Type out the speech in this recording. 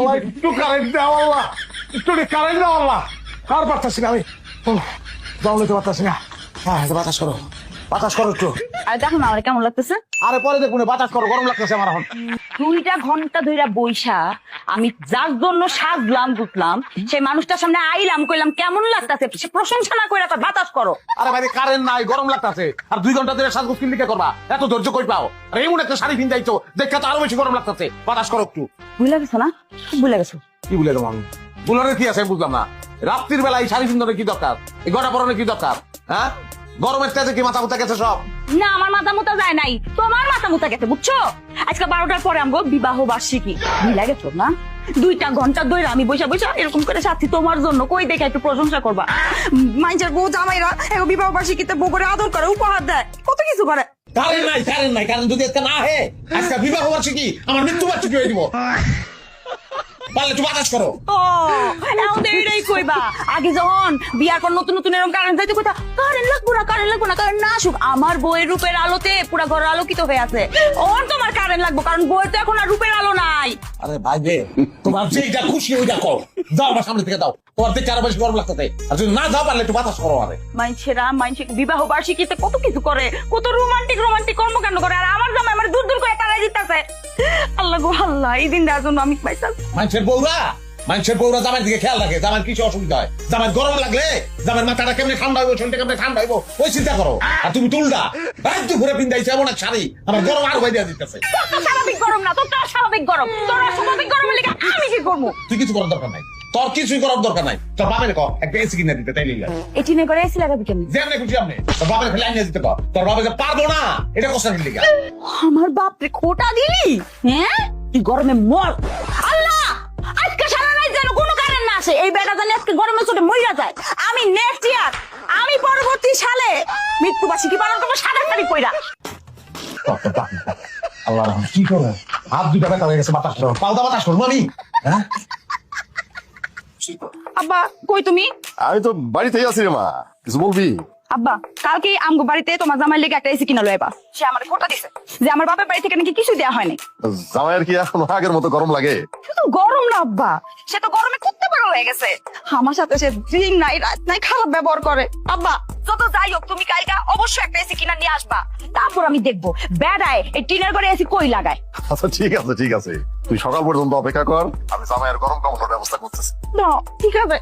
আল্লাহ একটু কারেন্ট দাও আল্লাহ, একটু কারেন্ট দাও আল্লাহ। আর পারতাছি না আমি, দমলে তো পারতাছি না। হ্যাঁ বাতাস করো, বাতাস করো একটু। আর দেখো না আমার কেমন লাগতেছে। আরে পরে দেখুন, বাতাস করো, গরম লাগতেছে আমার এখন। 2টা ঘন্টা ধইরা বইসা আমি যার জন্য সাজলাম বুঝলাম, সেই মানুষটার সামনে আইলাম, কইলাম কেমন লাগতেছে, সে প্রশংসা না কইরা তার বাতাস করো। আরে ভাই কারেন্ট নাই, গরম লাগতেছে, আর 2 ঘন্টা ধরে সাজগোজ কিনলিকে করবা, এত ধৈর্য কই পাও? আর এমন একটা শাড়ি কিনতেইছো দেখে তো আরো বেশি গরম লাগতেছে, বাতাস করো একটু। বুঝলা গেছো না? বুঝলা গেছো? কি বলে দেবো আমি? বুলারের কি আছে বুঝলাম না। রাত্রির বেলা এই শাড়ি পিন্ধনের কি দরকার? এই গড়া পরনের কি দরকার? হ্যাঁ, গরমের তেজে কি মাথা মুথা গেছে সব? না আমার মাথা মুতা যায় নাই, তোমার মাথা মুতা গেছে বুঝছো। আজকে 12টার পরে আমগো বিবাহ বার্ষিকী, বুঝলা গেছো না? 2টা ঘন্টা ধরে আমি বইসা বইসা এরকম করে সাথী তোমার জন্য, কই দেখে একটু প্রশংসা করবা। মাইন্সের বউ জামাইরা বিবাহ বার্ষিকীতে বউ করে আদর করে, উপহার দেয়, কত কিছু করে। কারেন্ট নাই, কারেন্ট নাই, কারেন্ট যদি আজকে না হে, আজকে বিবাহ বার্ষিকী আমার মৃত্যু বার্ষিকী হয়ে দিব। পারলে একটু বাতাস করো। ও এখন তো এটাই কইবা, আগে যখন বিয়ার পর নতুন নতুন এরকম কারেন্ট যাইতে কইতা কারেন্ট লাগবো না, কারেন্ট লাগবো না, কারেন্ট না আসুক। আমার বইয়ের রূপের আলোতে পুরা ঘর আলোকিত হয়ে আছে, ওর তোমার কারেন্ট লাগবো, কারণ বইয়ের তো এখন আর রূপের আলো নাই। আরে ভাই বে, তোমার যেটা খুশি ওইটা কর, যাও আমার সামনে থেকে দাও, তোমার দেখে আরো বেশি গরম লাগতেছে। আর যদি না যাও পারলে একটু বাতাস করো। আরে মাইনসে বিবাহ বার্ষিকীতে কত কিছু করে, কত রোমান্টিক রোমান্টিক কর্মকাণ্ড করে, আর আমার জামাই আমার দূর দূর করে তাড়াই দিতেছে। আল্লাহ গো আল্লাহ, এই দিন দেওয়ার জন্য আমি পাইতাম। মানুষের বউরা জামার দিকে খেয়াল রাখে, জামার কিছু অসুবিধা হয়, জামার গরম লাগলে জামার মাথাটা কেমনে ঠান্ডা হইব, শরীরটা কেমনে ঠান্ডা হইব, ওই চিন্তা করো। আর তুমি তুলটা রাজ্য ঘুরে পিন্দাইছে এমন এক শাড়ি, আমার গরম আরো বাইরে দিতেছে। স্বাভাবিক গরম না, তোর স্বাভাবিক গরম, তোর স্বাভাবিক গরমের লিগে আমি কি করবো? তুই কিছু করার দরকার নাই, তোর কিছুই করার দরকার নাই। তোর বাপের কর একটা এসি কিনে দিতে, তাই লিগা এটি নে করে এসি লাগাবি কেন? যেমনে খুশি আপনি তোর বাপের ফেলে আনিয়ে দিতে কর। তোর বাপকে পারবো না এটা কষ্টের লিগা। আমার বাপরে খোটা দিলি, হ্যাঁ? তুই গরমে মর। আল্লাহ, আজকে সারা রাত যেন কোনো কারেন্ট না আসে, এই বেটা জানি আজকে গরমে চোটে মইরা যায়। আমি নেক্সট ইয়ার, আমি পরবর্তী সালে মৃত্যুবার্ষিকী পালন করবো সাদা শাড়ি পইরা। আল্লাহ কি করে হাত দুটা ব্যথা হয়ে গেছে, বাতাস করো, পাউদা বাতাস করবো আমি। হ্যাঁ আব্বা কই তুমি? আমি তো বাড়িতেই আছি রে মা, কিছু বলবি? আব্বা কালকে আমগো বাড়িতে তোমার জামাইয়ের লেগে একটা এসি কিনা লইবা। সে আমার খোটা দিছে যে আমার বাপের বাড়ি থেকে নাকি কিছু দেয়া হয়নি। জামাইয়ের কি এখন আগের মতো গরম লাগে? শুধু গরম না আব্বা, সে তো গরমে কুত্তে পাগল হয়ে গেছে। আমার সাথে সে দিন নাই রাত নাই খারাপ ব্যবহার করে। আব্বা যত যাই হোক, তুমি কালকা অবশ্যই একটা এসি কিনা নিয়ে আসবা, তারপর আমি দেখবো বেড়ায় এই টিনের ঘরে এসি কই লাগায়। আচ্ছা ঠিক আছে ঠিক আছে, তুই সকাল পর্যন্ত অপেক্ষা কর, আমি জামাইয়ের গরম কাপড়ের ব্যবস্থা করতেছি। না ঠিক আছে।